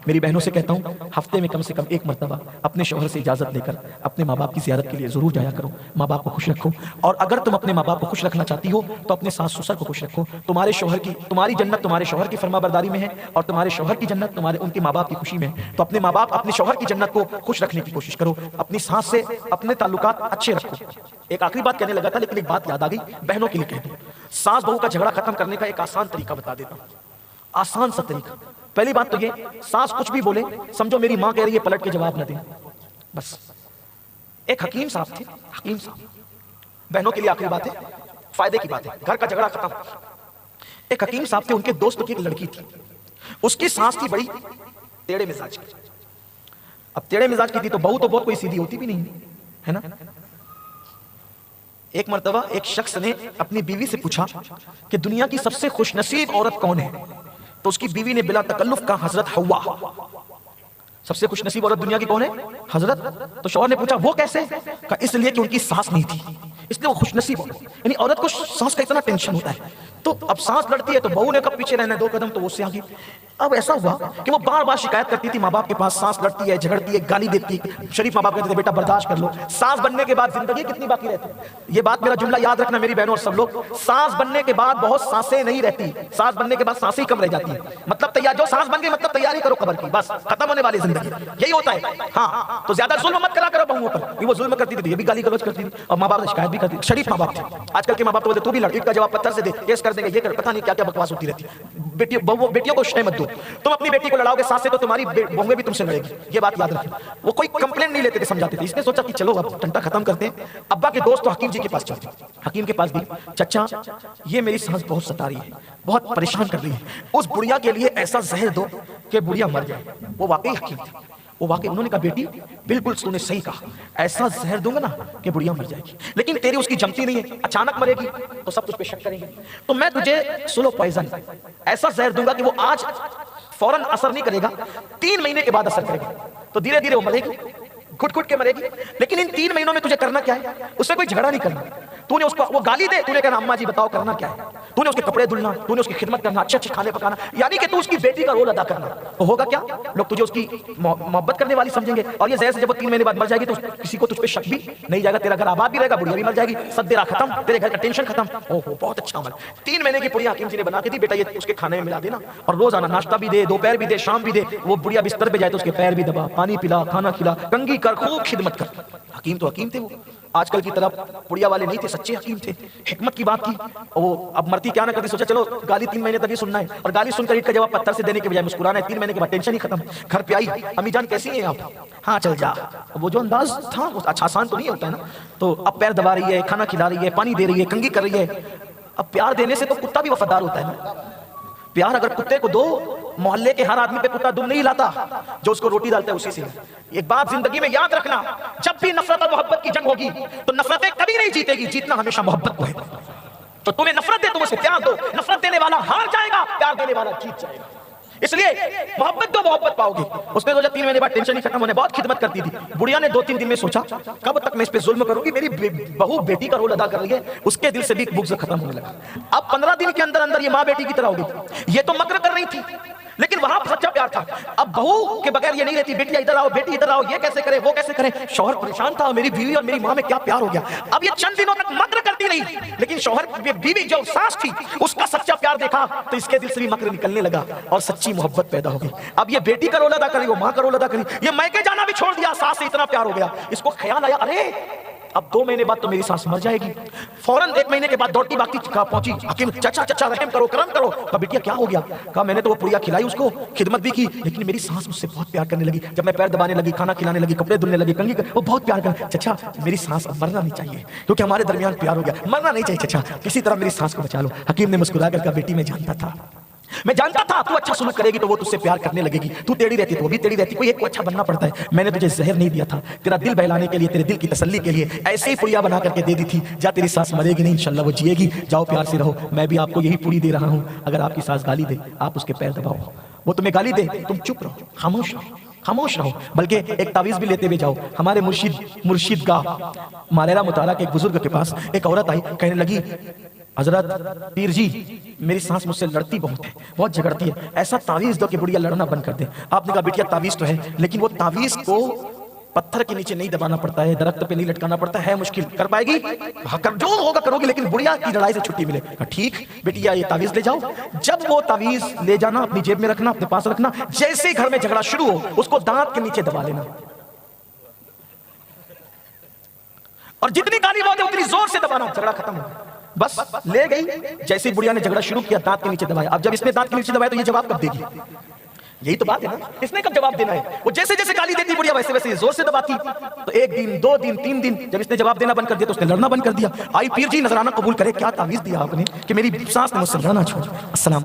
میری بہنوں سے کہتا ہوں ہفتے میں کم سے کم ایک مرتبہ اپنے شوہر سے اجازت لے کر اپنے ماں باپ کی زیارت کے لیے ضرور جایا کرو. ماں باپ کو خوش رکھو. اور اگر تم اپنے ماں باپ کو خوش رکھنا چاہتی ہو تو اپنے ساس سسر کو خوش رکھو. تمہاری جنت تمہارے شوہر کی فرما برداری میں ہے اور تمہارے شوہر کی جنت ان کے ماں باپ کی خوشی میں ہے. تو اپنے ماں باپ اپنے شوہر کی جنت کو خوش رکھنے کی کوشش کرو. اپنی ساس سے اپنے تعلقات اچھے رکھو. ایک آخری بات کہنے لگا تھا لیکن ایک بات یاد آ گئی, بہنوں کے لیے کہہ دوں. ساس بہو کا جھگڑا ختم کرنے کا ایک آسان طریقہ بتا دیتا ہوں, آسان سا طریقہ. پہلی بات تو یہ, ساس کچھ بھی بولے سمجھو میری ماں کہہ رہی ہے, پلٹ کے جواب نہ دیں بس. ایک حکیم صاحب تھے, حکیم صاحب. بہنوں کے لیے آخری بات ہے, فائدے کی بات ہے, گھر کا جھگڑا ختم. ایک حکیم صاحب تھے, ان کے دوست کی ایک لڑکی تھی. اس کی ساس تھی بڑی ٹیڑے مزاج کی. اب ٹیڑے مزاج کی تھی تو بہو تو بہت کوئی سیدھی ہوتی بھی نہیں ہے نا. ایک مرتبہ ایک شخص نے اپنی بیوی سے پوچھا کہ دنیا کی سب سے خوش نصیب عورت کون ہے؟ تو اس کی بیوی نے بلا تکلف کہا حضرت حوا. سب سے خوش نصیب عورت دنیا کی کون ہے؟ حضرت. تو شوہر نے پوچھا وہ کیسے؟ کہا اس لیے کہ ان کی ساس نہیں تھی, اس لیے وہ خوش نصیب عورت. یعنی عورت کو ساس کا اتنا ٹینشن ہوتا ہے. تو اب ساس لڑتی ہے تو بہو نے کب پیچھے رہنا ہے, 2 قدم تو وہ اس سے آگے. اب ایسا ہوا کہ وہ بار بار شکایت کرتی تھی ماں باپ کے پاس, ساس لڑتی ہے, جھگڑتی ہے, گالی دیتی ہے. شریف ماں باپ کہتے تھے بیٹا برداشت کر لو. ساس بننے کے بعد زندگی کتنی باقی رہتی ہے. یہ بات میرا جملہ یاد رکھنا میری بہنوں اور سب لوگ, ساس بننے کے بعد بہت سانسیں نہیں رہتی. ساس بننے کے بعد سانسیں کم رہ جاتی ہیں. مطلب جو ساس بن گئی مطلب تیاری کرو قبر کی, بس ختم ہونے والی زندگی یہی ہوتا ہے. ہاں تو زیادہ ظلم مت کرا کرو بہوؤں پر. وہ ظلم کرتی تھی, یہ بھی گالی گلوچ کرتی تھی, اور ماں باپ سے شکایت بھی کرتی. شریف ماں باپ تھے. آج کل کے ماں باپ تو بولتے تو بھی لڑکی کا جواب پتھر سے دے, کیس کر دیں گے, یہ کر, پتہ نہیں کیا کیا بکواس ہوتی رہتی ہے. بیٹیوں کو شے مت دو. تم اپنی بیٹی کو لڑاؤ گے ساس سے تو تمہاری بہویں بھی تم سے لڑے گی, یہ بات یاد رکھیں. وہ کوئی کمپلین نہیں لیتے تھے, سمجھاتے تھے. اس نے سوچا کہ چلو اب ٹنٹا ختم کرتے ہیں. ابا کے دوست تو حکیم جی کے پاس چلتے. حکیم کے پاس بھی, چچا یہ میری سانس بہت ستا رہی ہے, بہت پریشان کر رہی ہے, اس بڑھیا کے لیے ایسا زہر دو کہ بڑھیا مر جائے. وہ واقعی حکیم تھے. وہ واقعی انہوں نے کہا بیٹی بالکل تم نے صحیح کہا, ایسا زہر دوں گا نا کہ بڑھیا مر جائے گی, لیکن تیری اس کی جمتی نہیں ہے, اچانک مرے گی تو سب تجھ پہ شک کریں گے. تو میں تجھے سلو پوائزن ایسا زہر دوں گا کہ وہ آج فوراً اثر نہیں کرے گا, 3 مہینے کے بعد اثر کرے گا. تو دھیرے دھیرے وہ مرے گی, گھٹ گھٹ کے مرے گی. لیکن ان 3 مہینوں میں تجھے کرنا کیا ہے؟ اس سے کوئی جھگڑا نہیں کرنا. تو نے اس کو وہ گالی دے, تو نے کہنا اماں جی بتاؤ کرنا کیا ہے. تو نے اس کے کپڑے دھلنا, تو نے اس کی خدمت کرنا, اچھے اچھے کھانے پکانا, یعنی کہ تو اس کی بیٹی کا رول ادا کرنا. تو ہوگا کیا, لوگ تجھے اس کی محبت کرنے والی سمجھیں گے. اور یہ زہر سے جب وہ 3 مہینے بعد مر جائے گی تو کسی کو تجھ پہ شک بھی نہیں جائے گا. تیرا گھر آباد بھی رہے گا, بڑھیا بھی مر جائے گی, سدیرا ختم, تیرے گھر کا ٹینشن ختم. اوہو بہت اچھا عمل. 3 مہینے کی پڑیا حکیم جی نے بنا کے دی, بیٹا یہ اس کے کھانے میں ملا دینا, اور روزانہ ناشتہ بھی دے, دوپہر بھی دے, شام بھی دے. وہ بڑھیا بستر پہ جائے تو اس کے پیر بھی دبا, پانی پلا, کھانا کھلا, کنگھی کر, خوب خدمت کر. حکیم تو حکیم تھے. وہ آج کل کی طرح پڑیا والے نہیں تھے, سچے حکیم تھے. حکمت کی بات کی. وہ اب مرتی کیا نہ کرتی, سوچا چلو گالی 3 مہینے تک ہی سننا ہے, اور گالی سن کر کا جواب پتھر سے دینے کے بجائے مسکرانا ہے. 3 مہینے کے بعد ٹینشن ہی ختم. گھر پہ آئی, امی جان کیسی ہیں آپ؟ ہاں چل جا. وہ جو انداز تھا وہ اچھا آسان تو نہیں ہوتا ہے نا. تو اب پیر دبا رہی ہے, کھانا کھلا رہی ہے, پانی دے رہی ہے, کنگھی کر رہی ہے. اب پیار دینے سے تو کتا بھی وفادار ہوتا ہے نا. پیار اگر کتے کو دو, محلے کے ہر آدمی پہ کتا دم نہیں لاتا, جو اس کو روٹی ڈالتا ہے اسی سے. ایک بات زندگی میں یاد رکھنا, جب بھی نفرت اور محبت کی جنگ ہوگی تو نفرتیں کبھی نہیں جیتے گی, جیتنا ہمیشہ محبت کو ہے. تو تمہیں نفرت دے, تم اسے پیار دو. نفرت دینے والا ہار جائے گا, پیار دینے والا جیت جائے گا. اس لیے محبت دو, محبت پاؤ گے. اس نے سوچا 3 مہینے بعد ٹینشن ہی ختم ہونے, بہت خدمت کرتی تھی. بڑھیا نے 2-3 دن میں سوچا کب تک میں اس پہ ظلم کروں گی, میری بہو بیٹی کا رول ادا کر رہی ہے. اس کے دل سے بھی بغض ختم ہونے لگا. اب 15 دن کے اندر اندر یہ ماں بیٹی کی طرح ہوگی. یہ تو مکر کر رہی تھی لیکن وہاں سچا پیار تھا. اب بہو کے بغیر یہ نہیں رہتی, بیٹی ادھر آؤ, بیٹی ادھر آؤ, یہ کیسے کرے, وہ کیسے کرے. شوہر پریشان تھا, میری بیوی اور میری ماں میں کیا پیار ہو گیا. اب یہ چند دنوں تک مکر کرتی رہی, لیکن شوہر بیوی جو ساس تھی اس کا سچا پیار دیکھا تو اس کے دل سے بھی مکر نکلنے لگا اور سچی محبت پیدا ہو گئی. اب یہ بیٹی کا رول ادا کر رہی, وہ ماں کا رول ادا کر رہی. یہ میکے جانا بھی چھوڑ دیا, ساس سے اتنا پیار ہو گیا. اس کو خیال آیا ارے اب 2 مہینے بعد تو میری سانس مر جائے گی. فوراً 1 مہینے کے بعد دوڑتی بھاگتی پہنچی حکیم, چچا چچا رحم کرو, کرم کرو. کہا بیٹیا کیا ہو گیا؟ کہا میں نے تو وہ پڑیا کھلائی, اس کو خدمت بھی کی, لیکن میری سانس مجھ سے بہت پیار کرنے لگی. جب میں پیر دبانے لگی, کھانا کھلانے لگی, کپڑے دھلنے لگی, کنگھی وہ بہت پیار کر. چچا میری سانس اب مرنا نہیں چاہیے, کیونکہ ہمارے درمیان پیار ہو گیا, مرنا نہیں چاہیے. چچا کسی طرح میری سانس کو بچا لو. حکیم نے مسکرا کر کہا بیٹی میں جانتا تھا تو اچھا سلوک کرے گی تو وہ تجھ سے پیار کرنے لگے گی. تو ٹیڑھی رہتی تو وہ بھی ٹیڑھی رہتی. کوئی ایک کو اچھا بننا پڑتا ہے. میں نے تجھے زہر نہیں دیا تھا, تیرا دل بہلانے کے لیے, تیرے دل کی تسلی کے لیے ایسے ہی پڑیا بنا کر کے دے دی تھی. جا تیری سانس مرے گی نہیں, انشاءاللہ وہ جیے گی. جاؤ پیار سے رہو. میں بھی آپ کو یہی پوری دے رہا ہوں. اگر آپ کی سانس گالی دے آپ اس کے پیر دباؤ, وہ تمہیں گالی دے تم چپ رہو, خاموش رہو, خاموش رہو. بلکہ ایک تعویذ بھی لیتے ہوئے جاؤ. ہمارے مرشد گاہ مالیرا مطالعہ کے ایک بزرگ کے پاس ایک عورت آئی, کہنے لگی حضرت پیر جی میری سانس مجھ سے لڑتی بہت ہے، بہت جھگڑتی ہے، ایسا تعویذ دو کہ بڑھیا لڑنا بند کر دے۔ آپ نے کہا بیٹیا تعویذ تو ہے لیکن وہ تعویذ کو پتھر کے نیچے نہیں دبانا پڑتا ہے، درخت پہ نہیں لٹکانا پڑتا ہے، مشکل کر پائے گی؟ جو ہوگا کرو گی لیکن بڑھیا کی لڑائی سے چھٹی ملے۔ کہا ٹھیک بیٹیا یہ تعویذ لے جاؤ، جب وہ تعویذ لے جانا اپنی جیب میں رکھنا، اپنے پاس رکھنا، جیسے ہی گھر میں جھگڑا شروع ہو اس کو دانت کے نیچے دبا لینا، اور جتنی گالی بولے اتنی زور سے دبانا، جھگڑا ختم ہو۔ بس لے گئی، جیسے ہی بڑھیا نے جھگڑا شروع کیا دانت کے نیچے دبایا۔ اب جب اس نے دانت کے نیچے دبایا تو یہ جواب کب دے گی؟ یہی تو بات ہے نا، اس نے کب جواب دینا ہے؟ وہ جیسے جیسے گالی دیتی بڑھیا ویسے ویسے زور سے دباتی۔ تو ایک دن، دو دن، تین دن، جب اس نے جواب دینا بند کر دیا تو اس نے لڑنا بند کر دیا۔ آئی پیر جی نذرانہ قبول کرے، کیا تعویذ دیا آپ نے کہ میری سانس نے مجھ سے لڑنا چھوڑ۔ السلام